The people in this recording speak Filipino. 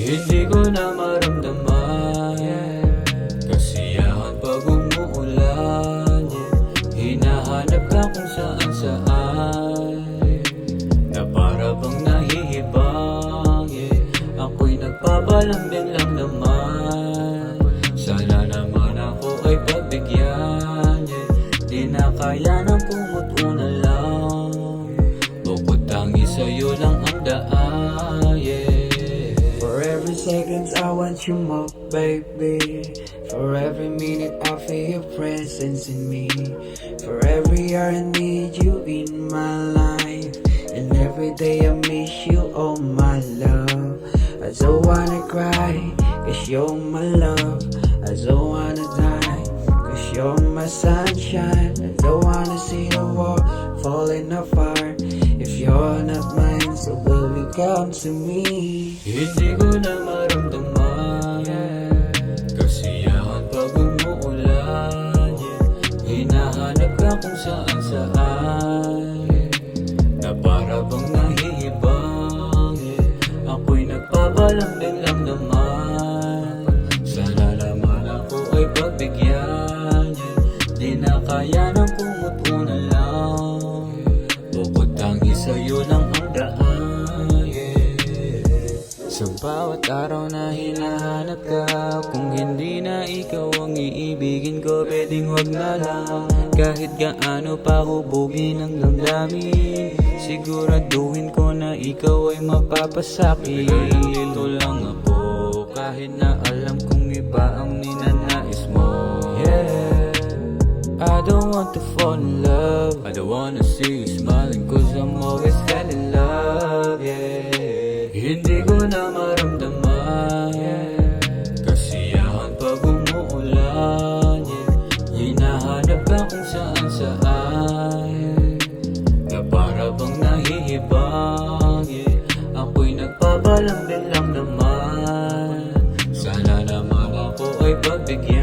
Hindi ko na maramdaman kasiyahan pag umuulan, hinahanap ka kung saan saan, na para bang nahihibang, ako'y nagpapalambing lang naman. Sana naman ako ay pagbigyan, di na kaya ng pumuto na lang. Bukod tangi sa'yo lang ang daan, For every second I want you more, baby. For every minute I feel your presence in me. For every hour I need you in my life. And every day I miss you, oh my love. I don't wanna cry, cause you're my love. I don't wanna die, cause you're my sunshine. I don't wanna see the world falling apart if you're not mine, so baby come to me. Hindi ko na maramdaman kasiyahan pag umuulan, hinahanap ka kung saan saan, na para bang nahihibang, ako'y nagpapalambing lang naman. Sana naman ako ay pagbigyan, di na kaya ng pumuto na lang. Bukod tangi sa'yo lang ang daan, sa bawat araw na hinahanap ka. Kung hindi na ikaw ang iibigin ko, pwedeng wag na lang. Kahit gaano pa hubugin ang damdamin, siguraduhin ko na ikaw ay mapapasakit. Nalilito lang ako kahit na alam kong iba ang ninanais mo. I don't want to fall in love, I don't wanna see you smiling, cause I'm always fell in love, Hindi ko na maramdaman kasiyahan pag umuulan, hinahanap ka kung saan saan, na para bang nahihibang, ako'y nagpapalambing lang naman. Sana naman ako ay pagbigyan,